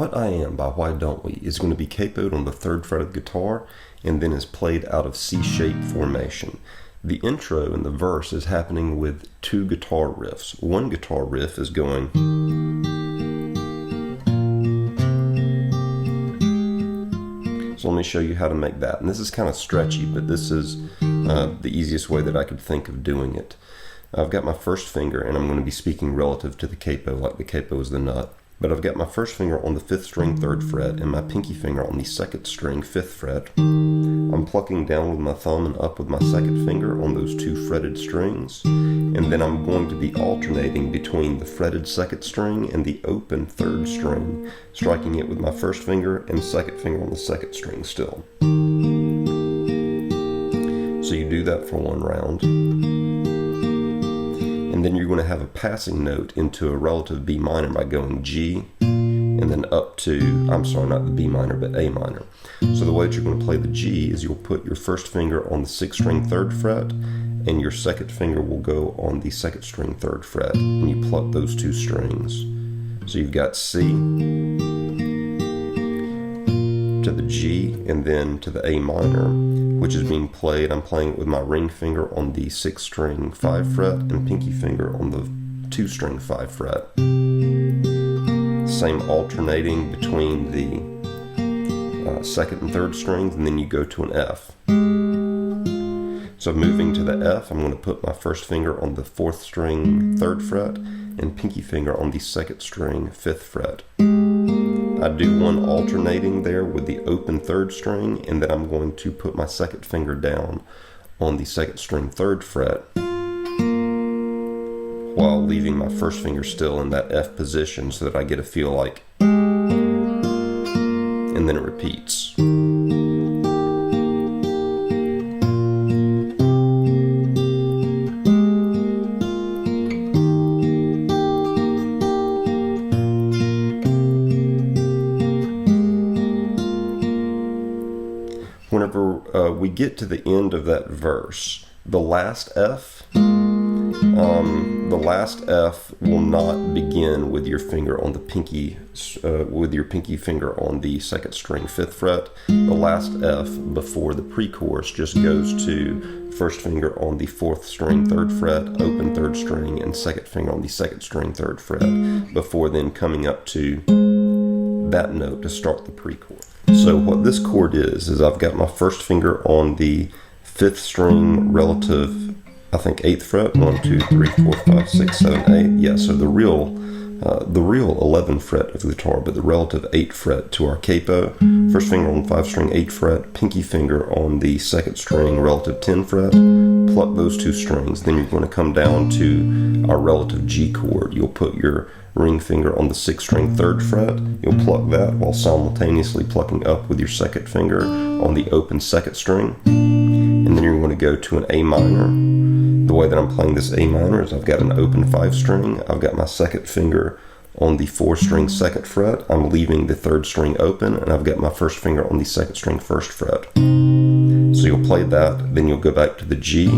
What I Am by Why Don't We is going to be capoed on the 3rd fret of the guitar and then is played out of C-shape formation. The intro in the verse is happening with 2 guitar riffs. One guitar riff is going, so let me show you how to make that. And this is kind of stretchy, but this is the easiest way that I could think of doing it. I've got my first finger, and I'm going to be speaking relative to the capo, like the capo is the nut. But I've got my first finger on the 5th string 3rd fret and my pinky finger on the 2nd string 5th fret. I'm plucking down with my thumb and up with my 2nd finger on those 2 fretted strings. And then I'm going to be alternating between the fretted 2nd string and the open 3rd string, striking it with my first finger and 2nd finger on the 2nd string still. So you do that for 1 round. And then you're going to have a passing note into a relative B minor by going G and then up to, I'm sorry, not the B minor, but A minor. So the way that you're going to play the G is you'll put your first finger on the 6th string 3rd fret and your 2nd finger will go on the 2nd string 3rd fret, and you pluck those 2 strings. So you've got C to the G and then to the A minor, which is being played. I'm playing it with my ring finger on the 6th string 5 fret and pinky finger on the 2 string 5 fret. Same alternating between the 2nd and 3rd strings, and then you go to an F. So moving to the F, I'm going to put my first finger on the 4th string 3rd fret and pinky finger on the 2nd string 5th fret. I do one alternating there with the open 3rd string, and then I'm going to put my 2nd finger down on the 2nd string 3rd fret while leaving my first finger still in that F position so that I get a feel like, and then it repeats. Whenever we get to the end of that verse, the last F will not begin with your finger on the pinky, with your pinky finger on the 2nd string 5th fret. The last F before the pre-chorus just goes to first finger on the 4th string 3rd fret, open 3rd string, and 2nd finger on the 2nd string 3rd fret, before then coming up to that note to start the pre-chorus. So what this chord is I've got my first finger on the 5th string relative, I think 8th fret, 1, 2, 3, 4, 5, 6, 7, 8. Yeah, so the real 11th fret of the guitar, but the relative 8th fret to our capo. First finger on the 5th string 8th fret, pinky finger on the 2nd string relative 10th fret. Pluck those 2 strings. Then you're going to come down to our relative G chord. You'll put your ring finger on the 6th string 3rd fret. You'll pluck that while simultaneously plucking up with your 2nd finger on the open 2nd string. And then you're going to go to an A minor. The way that I'm playing this A minor is I've got an open 5 string. I've got my 2nd finger on the 4th string 2nd fret. I'm leaving the 3rd string open, and I've got my first finger on the 2nd string 1st fret. So you'll play that, then you'll go back to the G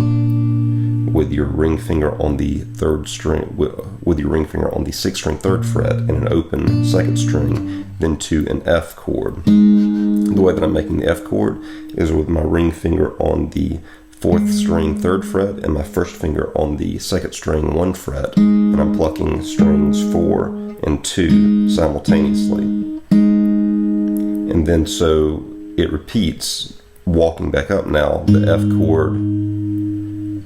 with your ring finger on the 3rd string, with your ring finger on the 6th string 3rd fret and an open 2nd string, then to an F chord. The way that I'm making the F chord is with my ring finger on the 4th string 3rd fret and my first finger on the 2nd string 1 fret, and I'm plucking strings 4 and 2 simultaneously. And then so it repeats, walking back up now, the F chord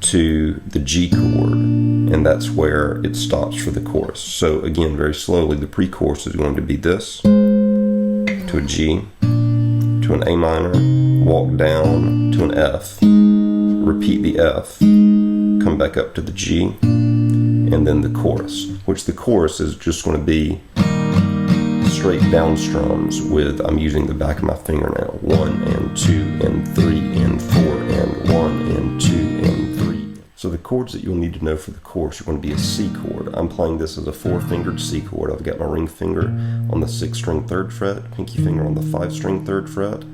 to the G chord, and that's where it stops for the chorus. So again, very slowly, the pre-chorus is going to be this, to a G, to an A minor, walk down to an F, repeat the F, come back up to the G, and then the chorus, which the chorus is just going to be straight down strums with, I'm using the back of my finger now, 1 and 2 and 3 and 4 and 1 and 2 and 3. So the chords that you'll need to know for the chorus are going to be a C chord. I'm playing this as a 4-fingered C chord. I've got my ring finger on the 6th string 3rd fret, pinky finger on the 5th string 3rd fret,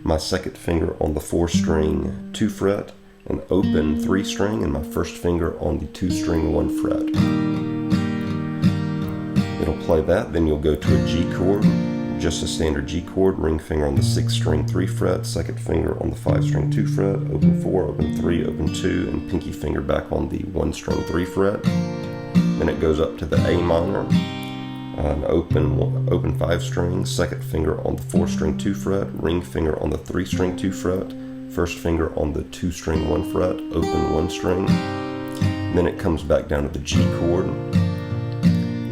my 2nd finger on the 4th string 2 fret, an open 3 string, and my first finger on the 2 string 1 fret. It'll play that, then you'll go to a G chord just a standard G chord, ring finger on the 6th string 3 fret, second finger on the 5 string 2 fret, open 4, open 3, open 2, and pinky finger back on the 1 string 3 fret. Then it goes up to the A minor, an open 5 string, second finger on the 4 string 2 fret, ring finger on the 3 string 2 fret, first finger on the 2 string 1 fret, open 1 string. Then it comes back down to the G chord.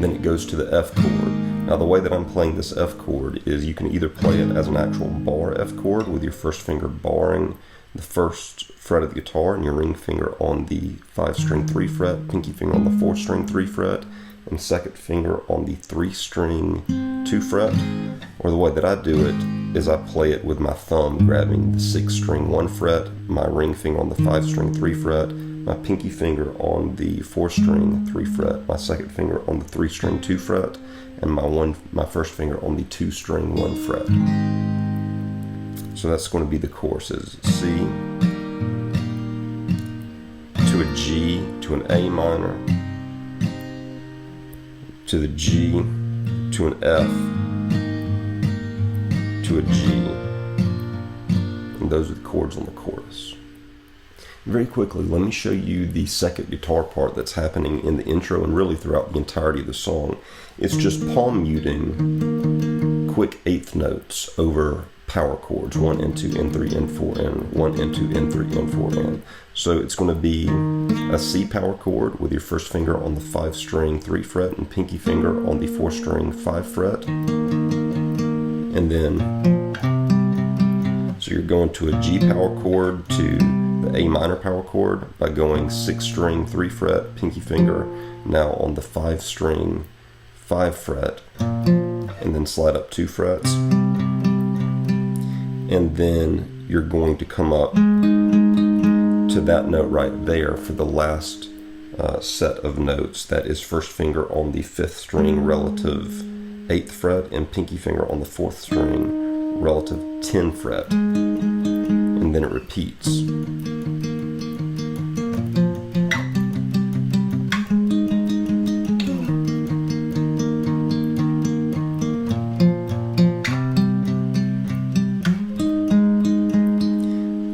Then it goes to the F chord. Now the way that I'm playing this F chord is you can either play it as an actual bar F chord with your first finger barring the first fret of the guitar and your ring finger on the 5 string 3 fret, pinky finger on the 4 string 3 fret, and second finger on the 3 string 2 fret. Or the way that I do it is I play it with my thumb grabbing the 6 string 1 fret, my ring finger on the 5 string 3 fret, my pinky finger on the 4 string 3 fret, my second finger on the 3 string 2 fret, and my first finger on the 2 string 1 fret. So that's going to be the courses: C to a G to an A minor, to the G to an F to a G, and those are the chords on the chorus. Very quickly, let me show you the second guitar part that's happening in the intro and really throughout the entirety of the song. It's just palm muting quick eighth notes over power chords, 1, N2, N3, N4, N, 1, N2, N3, N4, N. So it's going to be a C power chord with your first finger on the 5 string 3 fret and pinky finger on the 4 string 5 fret. And then, so you're going to a G power chord to the A minor power chord by going 6 string 3 fret, pinky finger now on the 5 string 5 fret, and then slide up 2 frets. And then you're going to come up to that note right there for the last set of notes. That is first finger on the 5th string relative 8th fret and pinky finger on the 4th string relative 10 fret. And then it repeats.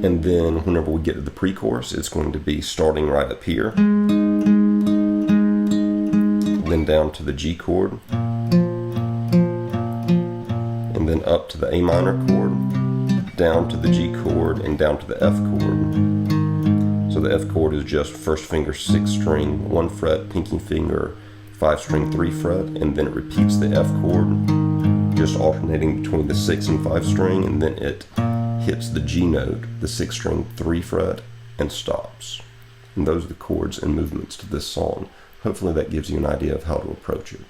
And then whenever we get to the pre-chorus, it's going to be starting right up here, then down to the G chord, and then up to the A minor chord, down to the G chord, and down to the F chord. So the F chord is just first finger 6 string 1 fret, pinky finger 5 string 3 fret, and then it repeats the F chord, just alternating between the 6 and 5 string, and then it hits the G note, the 6 string 3 fret, and stops. And those are the chords and movements to this song. Hopefully that gives you an idea of how to approach it.